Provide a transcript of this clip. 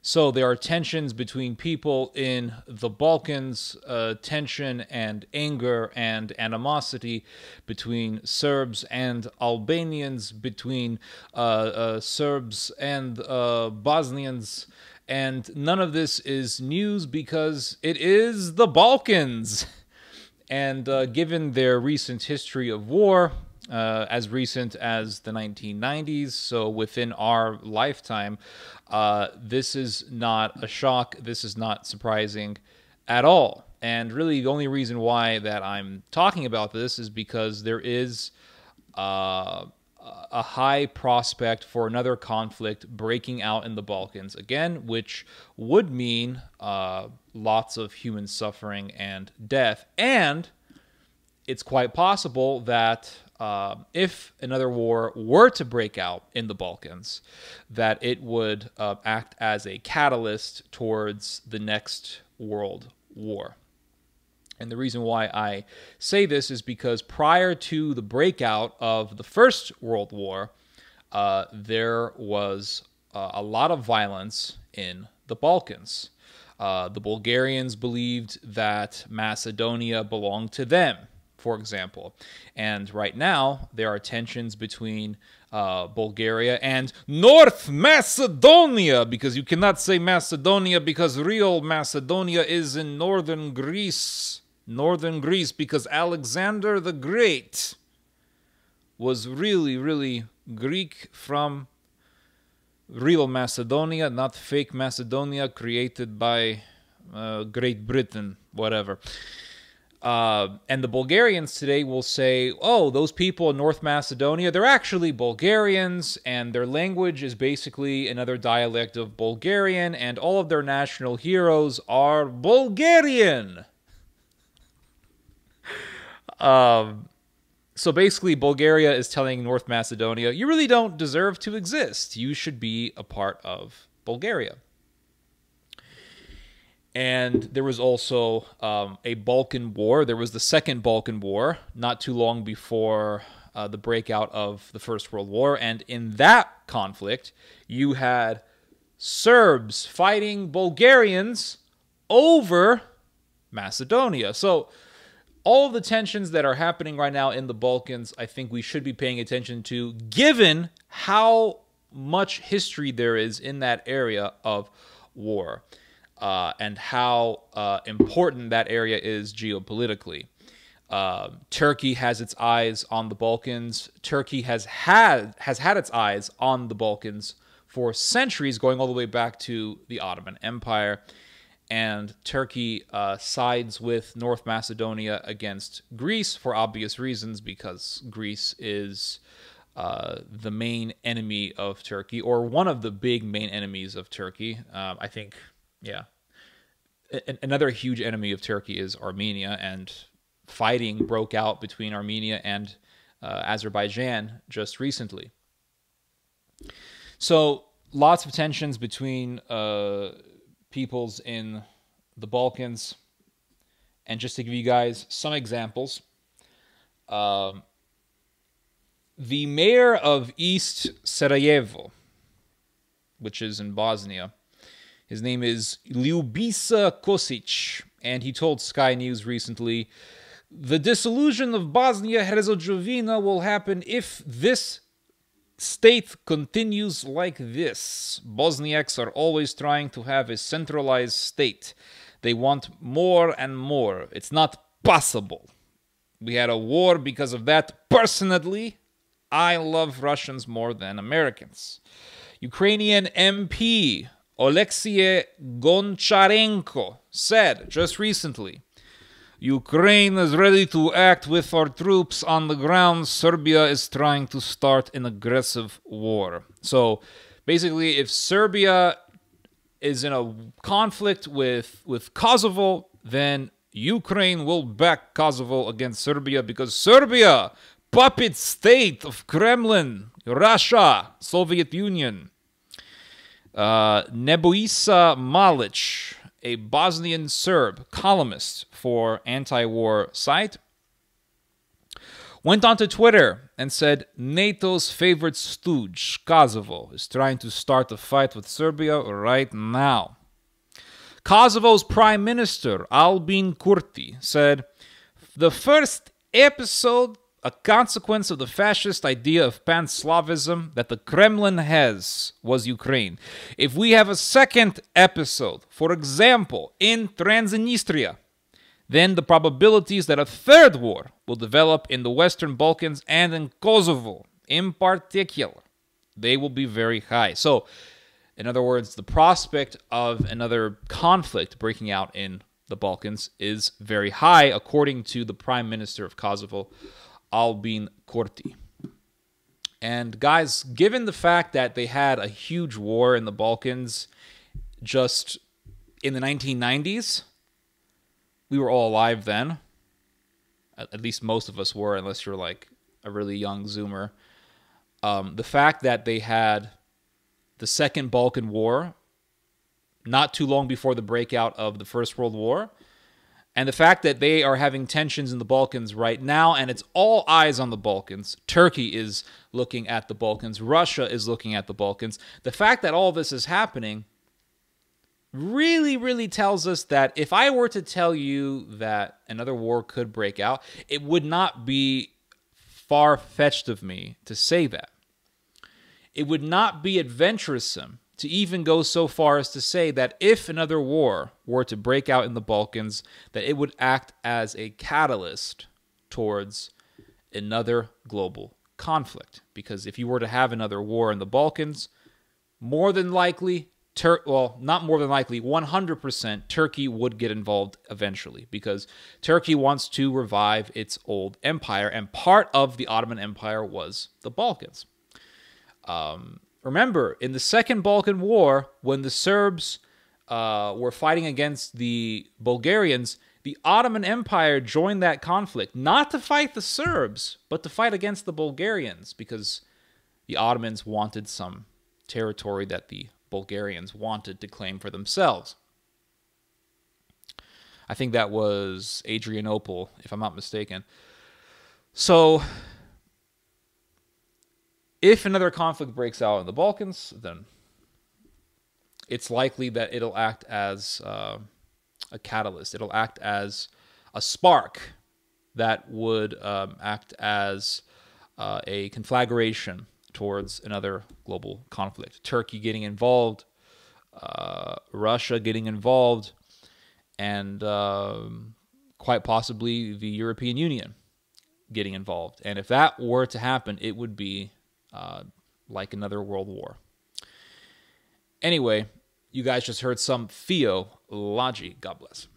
So there are tensions between people in the Balkans, tension and anger and animosity between Serbs and Albanians, between Serbs and Bosnians. And none of this is news because it is the Balkans. And given their recent history of war, as recent as the 1990s, so within our lifetime, this is not a shock. This is not surprising at all. And really, the only reason why that I'm talking about this is because there is a high prospect for another conflict breaking out in the Balkans again, which would mean lots of human suffering and death. And it's quite possible that if another war were to break out in the Balkans, that it would act as a catalyst towards the next world war. And the reason why I say this is because prior to the breakout of the First World War, there was a lot of violence in the Balkans. The Bulgarians believed that Macedonia belonged to them, for example. And right now, there are tensions between Bulgaria and North Macedonia, because you cannot say Macedonia because real Macedonia is in northern Greece. Northern Greece, because Alexander the Great was really, really Greek from real Macedonia, not fake Macedonia created by Great Britain, whatever. And the Bulgarians today will say, oh, those people in North Macedonia, they're actually Bulgarians, and their language is basically another dialect of Bulgarian, and all of their national heroes are Bulgarian. So basically, Bulgaria is telling North Macedonia, you really don't deserve to exist. You should be a part of Bulgaria. And there was also a Balkan War. There was the Second Balkan War, not too long before the breakout of the First World War. And in that conflict, you had Serbs fighting Bulgarians over Macedonia. So all of the tensions that are happening right now in the Balkans, I think we should be paying attention to, given how much history there is in that area of war, and how important that area is geopolitically. Turkey has its eyes on the Balkans. Turkey has had its eyes on the Balkans for centuries, going all the way back to the Ottoman Empire. And Turkey sides with North Macedonia against Greece for obvious reasons, because Greece is the main enemy of Turkey, or one of the big main enemies of Turkey. I think, yeah. Another huge enemy of Turkey is Armenia, and fighting broke out between Armenia and Azerbaijan just recently. So lots of tensions between peoples in the Balkans. And just to give you guys some examples, the mayor of East Sarajevo, which is in Bosnia, his name is Ljubisa Kosic, and he told Sky News recently, the dissolution of Bosnia-Herzegovina will happen if this state continues like this. Bosniaks are always trying to have a centralized state. They want more and more. It's not possible. We had a war because of that. Personally, I love Russians more than Americans. Ukrainian MP Oleksiy Goncharenko said just recently, Ukraine is ready to act with our troops on the ground. Serbia is trying to start an aggressive war. So basically, if Serbia is in a conflict with Kosovo, then Ukraine will back Kosovo against Serbia, because Serbia, puppet state of Kremlin, Russia, Soviet Union. Nebojša Malić, a Bosnian Serb columnist for anti-war site. went onto Twitter and said, NATO's favorite stooge, Kosovo, is trying to start a fight with Serbia right now. Kosovo's Prime Minister, Albin Kurti, said, the first episode, a consequence of the fascist idea of pan-Slavism that the Kremlin has, was Ukraine. If we have a second episode, for example, in Transnistria, then the probabilities that a third war will develop in the Western Balkans and in Kosovo, in particular, they will be very high. So, in other words, the prospect of another conflict breaking out in the Balkans is very high, according to the Prime Minister of Kosovo, Albin Kurti. And guys, given the fact that they had a huge war in the Balkans just in the 1990s, we were all alive then. At least most of us were, unless you're like a really young Zoomer. The fact that they had the Second Balkan War not too long before the breakout of the First World War, and the fact that they are having tensions in the Balkans right now, and it's all eyes on the Balkans. Turkey is looking at the Balkans. Russia is looking at the Balkans. The fact that all this is happening really, really tells us that if I were to tell you that another war could break out, it would not be far-fetched of me to say that. It would not be adventuresome to even go so far as to say that if another war were to break out in the Balkans, that it would act as a catalyst towards another global conflict. Because if you were to have another war in the Balkans, more than likely, not more than likely, 100% Turkey would get involved eventually, because Turkey wants to revive its old empire, and part of the Ottoman Empire was the Balkans. Remember, in the Second Balkan War, when the Serbs were fighting against the Bulgarians, the Ottoman Empire joined that conflict, not to fight the Serbs, but to fight against the Bulgarians, because the Ottomans wanted some territory that the Bulgarians wanted to claim for themselves. I think that was Adrianople, if I'm not mistaken. So, if another conflict breaks out in the Balkans, then it's likely that it'll act as a catalyst. It'll act as a spark that would act as a conflagration towards another global conflict. Turkey getting involved, Russia getting involved, and quite possibly the European Union getting involved. And if that were to happen, it would be like another world war. Anyway, you guys just heard some theology. God bless.